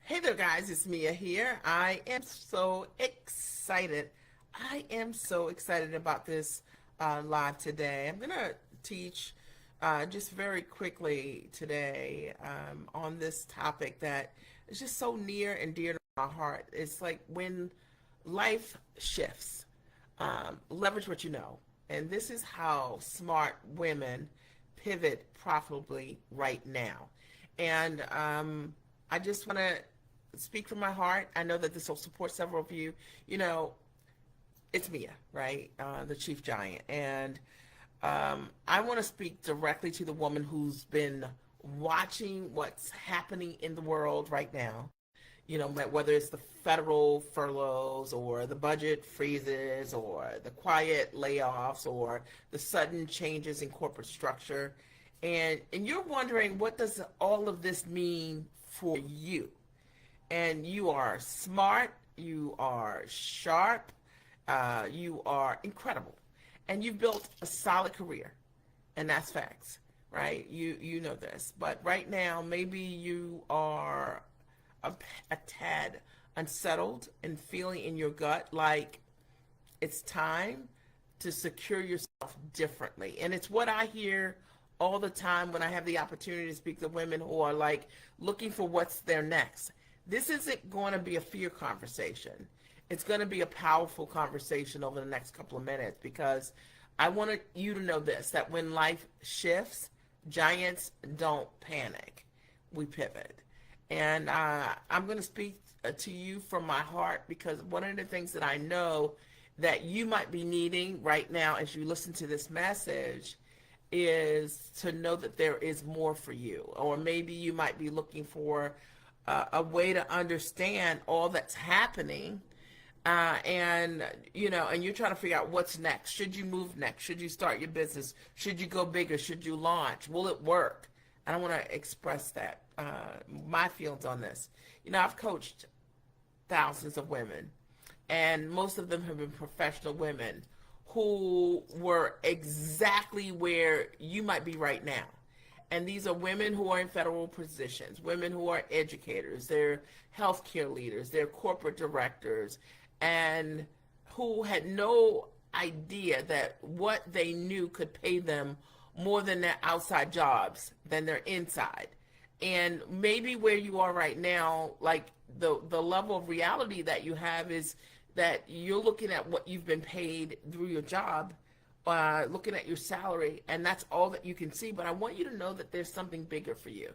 Hey there, guys. It's Mia here. I am so excited. I am so excited about this live today. I'm going to teach just very quickly today on this topic that is just so near and dear to my heart. It's like when life shifts, leverage what you know. And this is how smart women pivot profitably right now. And I just want to speak from my heart. I know that this will support several of you. You know, it's Mia, right? The Chief Giant. And I want to speak directly to the woman who's been watching what's happening in the world right now. You know, whether it's the federal furloughs or the budget freezes or the quiet layoffs or the sudden changes in corporate structure. And you're wondering, what does all of this mean for you? And you are smart, you are sharp, you are incredible, and you've built a solid career, and that's facts, right? You know this, but right now maybe you are a tad unsettled and feeling in your gut like it's time to secure yourself differently. And it's what I hear all the time when I have the opportunity to speak to women who are like looking for what's their next. This isn't going to be a fear conversation. It's going to be a powerful conversation over the next couple of minutes, because I want you to know this, that when life shifts, giants don't panic. We pivot. And I'm going to speak to you from my heart, because one of the things that I know that you might be needing right now as you listen to this message is to know that there is more for you. Or maybe you might be looking for a way to understand all that's happening, and you're trying to figure out what's next. Should you move next? Should you start your business? Should you go bigger? Should you launch? Will it work? And I want to express that my feelings on this. You know, I've coached thousands of women, and most of them have been professional women who were exactly where you might be right now. And these are women who are in federal positions, women who are educators, they're healthcare leaders, they're corporate directors, and who had no idea that what they knew could pay them more than their outside jobs, than their inside. And maybe where you are right now, like the level of reality that you have is that you're looking at what you've been paid through your job, looking at your salary, and that's all that you can see. But I want you to know that there's something bigger for you.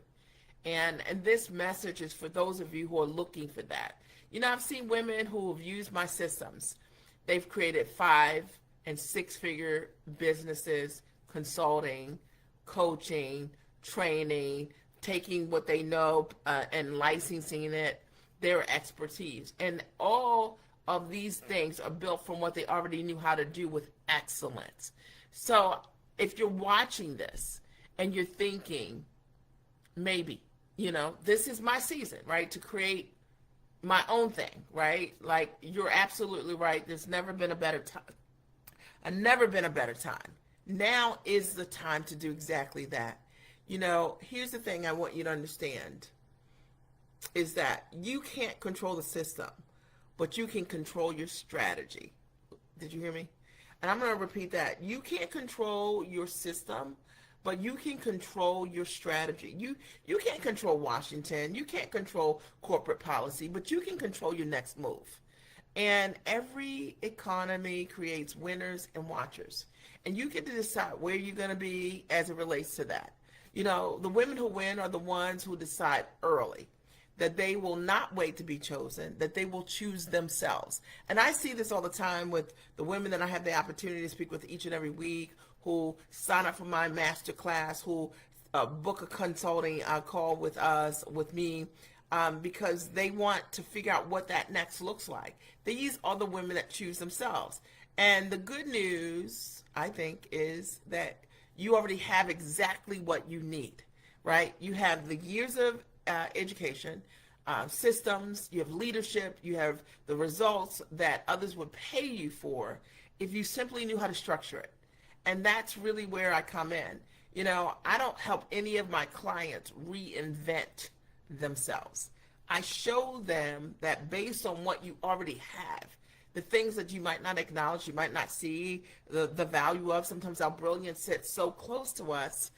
And this message is for those of you who are looking for that. You know, I've seen women who have used my systems. They've created 5- and 6-figure businesses, consulting, coaching, training, taking what they know and licensing it, their expertise. And all of these things are built from what they already knew how to do with excellence. So if you're watching this and you're thinking, maybe, this is my season, right, to create my own thing, right? Like, you're absolutely right. There's never been a better time. Never been a better time. Now is the time to do exactly that. Here's the thing I want you to understand is that you can't control the system, but you can control your strategy. Did you hear me? And I'm going to repeat that. You can't control your system, but you can control your strategy. You can't control Washington. You can't control corporate policy, but you can control your next move. And every economy creates winners and watchers. And you get to decide where you're going to be as it relates to that. The women who win are the ones who decide early that they will not wait to be chosen, that they will choose themselves. And I see this all the time with the women that I have the opportunity to speak with each and every week, who sign up for my master class, who book a consulting call with me, because they want to figure out what that next looks like. These are the women that choose themselves. And the good news, I think, is that you already have exactly what you need, right? You have the years of education, systems, you have leadership, you have the results that others would pay you for if you simply knew how to structure it. And that's really where I come in. I don't help any of my clients reinvent themselves. I show them that based on what you already have, the things that you might not acknowledge, you might not see the value of, sometimes our brilliance sits so close to us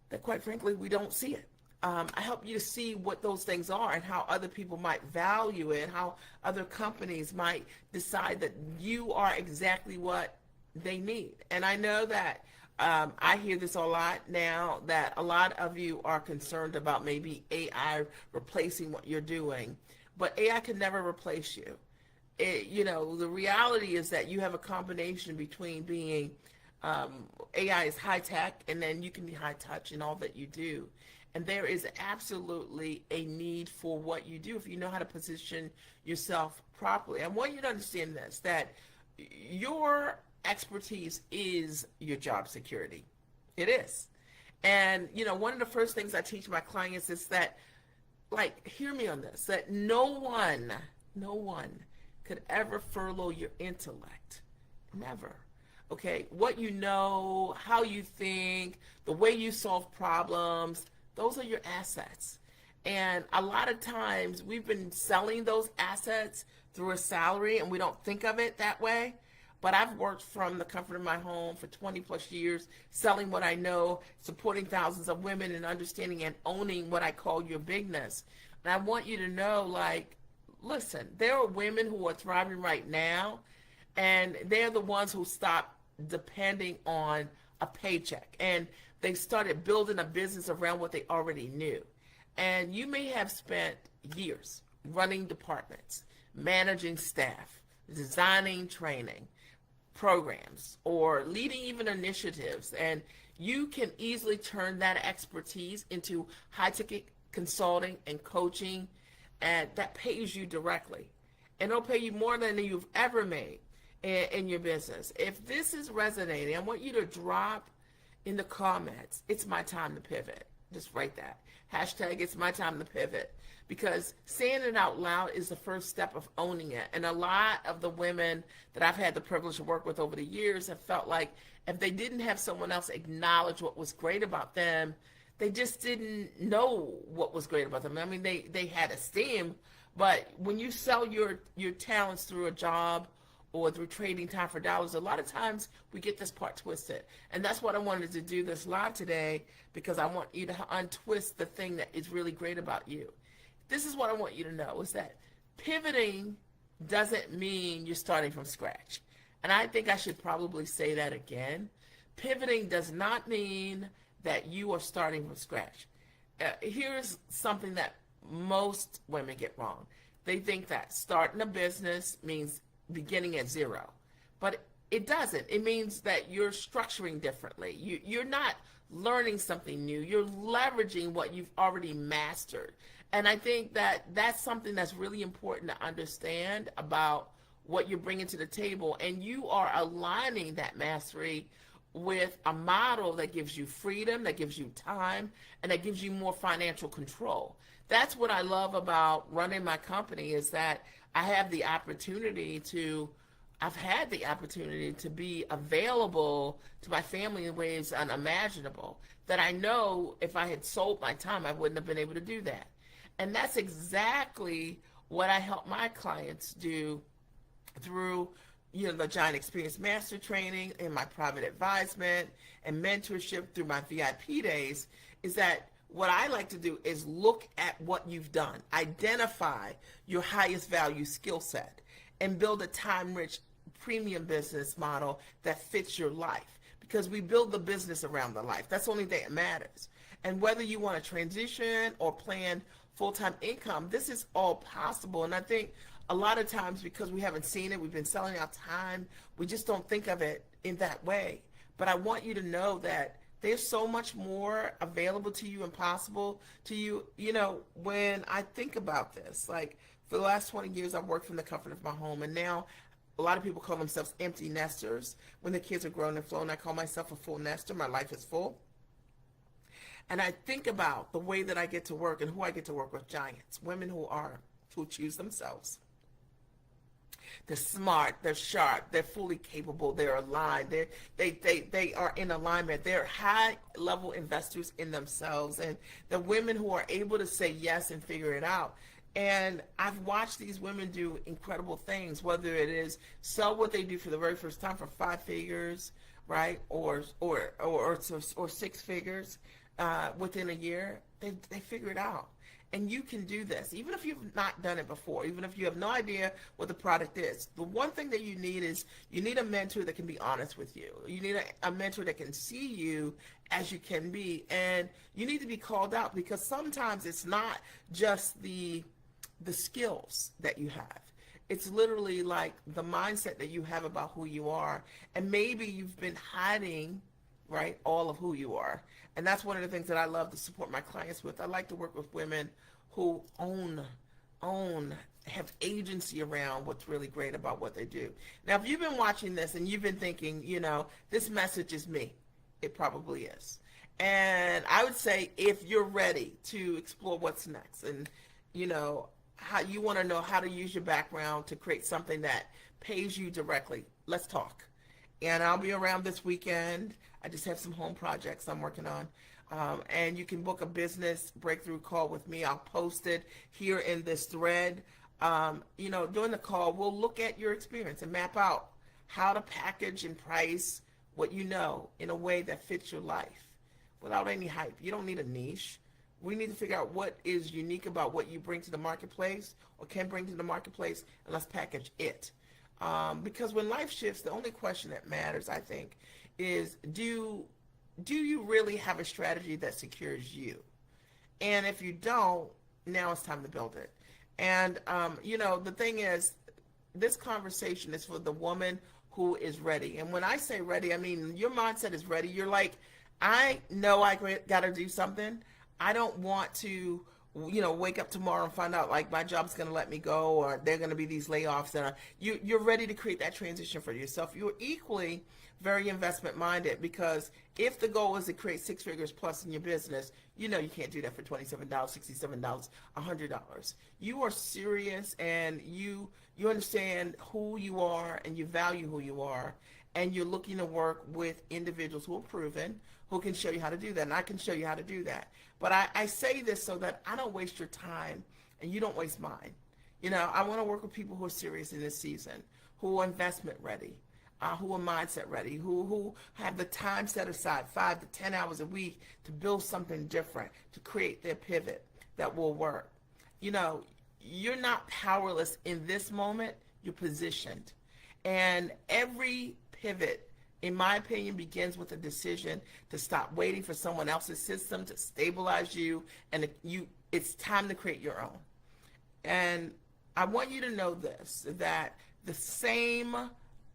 that quite frankly, we don't see it. I help you to see what those things are and how other people might value it, how other companies might decide that you are exactly what they need. And I know that I hear this a lot now, that a lot of you are concerned about maybe AI replacing what you're doing, but AI can never replace you. The reality is that you have a combination between being AI is high tech, and then you can be high touch in all that you do. And there is absolutely a need for what you do if you know how to position yourself properly. I want you to understand this, that your expertise is your job security. It is. And, one of the first things I teach my clients is that, hear me on this, that no one could ever furlough your intellect. Never. Okay? What you know, how you think, the way you solve problems, those are your assets. And a lot of times we've been selling those assets through a salary and we don't think of it that way. But I've worked from the comfort of my home for 20 plus years, selling what I know, supporting thousands of women and understanding and owning what I call your bigness. And I want you to know, listen, there are women who are thriving right now, and they're the ones who stopped depending on a paycheck. And they started building a business around what they already knew. And you may have spent years running departments, managing staff, designing training programs, or leading even initiatives. And you can easily turn that expertise into high-ticket consulting and coaching, and that pays you directly. And it'll pay you more than you've ever made in your business. If this is resonating, I want you to drop in the comments, "It's my time to pivot." Just write that. Hashtag, "It's my time to pivot." Because saying it out loud is the first step of owning it. And a lot of the women that I've had the privilege to work with over the years have felt like if they didn't have someone else acknowledge what was great about them, they just didn't know what was great about them. I mean, they had esteem, but when you sell your talents through a job or through trading time for dollars, a lot of times we get this part twisted. And that's what I wanted to do this live today, because I want you to untwist the thing that is really great about you. This is what I want you to know, is that pivoting doesn't mean you're starting from scratch. And I think I should probably say that again. Pivoting does not mean that you are starting from scratch. Here's something that most women get wrong. They think that starting a business means beginning at zero. But it doesn't. It means that you're structuring differently. You're not learning something new. You're leveraging what you've already mastered. And I think that that's something that's really important to understand about what you're bringing to the table. And you are aligning that mastery with a model that gives you freedom, that gives you time, and that gives you more financial control. That's what I love about running my company, is that I've had the opportunity to be available to my family in ways unimaginable, that I know if I had sold my time, I wouldn't have been able to do that. And that's exactly what I help my clients do through the Giant Experience Master Training and my private advisement and mentorship through my VIP days, is that what I like to do is look at what you've done, identify your highest value skill set, and build a time-rich premium business model that fits your life. Because we build the business around the life. That's the only thing that matters. And whether you want to transition or plan full-time income, this is all possible. And I think a lot of times, because we haven't seen it, we've been selling our time, we just don't think of it in that way. But I want you to know that there's so much more available to you and possible to you. When I think about this, for the last 20 years, I've worked from the comfort of my home, and now a lot of people call themselves empty nesters. When the kids are grown and flown, I call myself a full nester. My life is full. And I think about the way that I get to work and who I get to work with: giants, women who choose themselves. They're smart, they're sharp, they're fully capable, they're aligned, they are in alignment. They're high-level investors in themselves, and the women who are able to say yes and figure it out. And I've watched these women do incredible things, whether it is sell what they do for the very first time for 5 figures, right, or 6 figures within a year. They figure it out, and you can do this even if you've not done it before, even if you have no idea what the product is. The one thing that you need is you need a mentor that can be honest with you. You need a mentor that can see you as you can be, and you need to be called out, because sometimes it's not just the skills that you have. It's literally like the mindset that you have about who you are. And maybe you've been hiding, right, all of who you are. And that's one of the things that I love to support my clients with. I like to work with women who have agency around what's really great about what they do. Now, if you've been watching this and you've been thinking, this message is me, it probably is. And I would say if you're ready to explore what's next, and how you want to know how to use your background to create something that pays you directly, let's talk. And I'll be around this weekend. I just have some home projects I'm working on. And you can book a business breakthrough call with me. I'll post it here in this thread. During the call, we'll look at your experience and map out how to package and price what you know in a way that fits your life without any hype. You don't need a niche. We need to figure out what is unique about what you bring to the marketplace or can bring to the marketplace, and let's package it. Because when life shifts, the only question that matters, I think, is do you really have a strategy that secures you? And if you don't, now it's time to build it. And, the thing is, this conversation is for the woman who is ready. And when I say ready, I mean your mindset is ready. You're like, I know I got to do something. I don't want to, wake up tomorrow and find out like my job's going to let me go, or there are going to be these layoffs. And you're ready to create that transition for yourself. You're equally very investment minded, because if the goal is to create 6 figures plus in your business, you can't do that for $27, $67, $100. You are serious, and you understand who you are, and you value who you are, and you're looking to work with individuals who are proven, who can show you how to do that. And I can show you how to do that. But I say this so that I don't waste your time and you don't waste mine. I want to work with people who are serious in this season, who are investment ready, who are mindset ready, who have the time set aside 5 to 10 hours a week to build something different, to create their pivot that will work. You're not powerless in this moment. You're positioned. And every pivot, in my opinion, begins with a decision to stop waiting for someone else's system to stabilize you, and it's time to create your own. And I want you to know this, that the same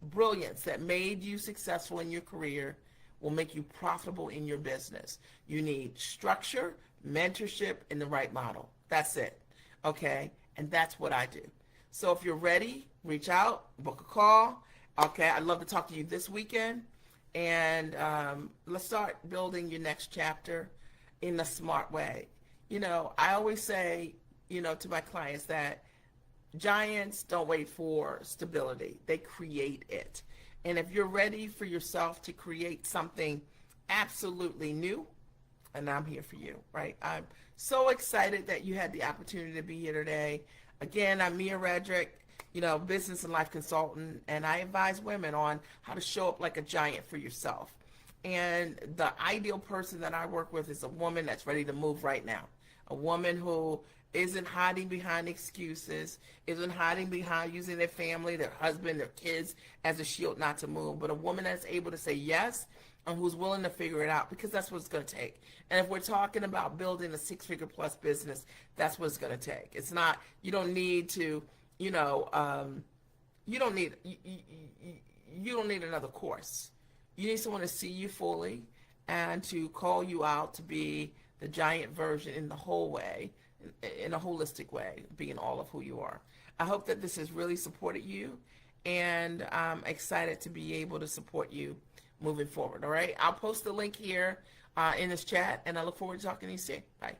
brilliance that made you successful in your career will make you profitable in your business. You need structure, mentorship, and the right model. That's it. Okay? And that's what I do. So if you're ready, reach out, book a call. Okay, I'd love to talk to you this weekend, and let's start building your next chapter in a smart way. I always say, to my clients that giants don't wait for stability. They create it. And if you're ready for yourself to create something absolutely new, and I'm here for you, right? I'm so excited that you had the opportunity to be here today. Again, I'm Mia Redrick, business and life consultant, and I advise women on how to show up like a giant for yourself. And the ideal person that I work with is a woman that's ready to move right now. A woman who isn't hiding behind excuses, isn't hiding behind using their family, their husband, their kids as a shield not to move, but a woman that's able to say yes and who's willing to figure it out, because that's what it's going to take. And if we're talking about building a 6-figure plus business, that's what it's going to take. It's not, you don't need to, you don't need another course. You need someone to see you fully and to call you out to be the giant version in the whole way, in a holistic way, being all of who you are. I hope that this has really supported you, and I'm excited to be able to support you moving forward. All right, I'll post the link here in this chat, and I look forward to talking to you soon. Bye.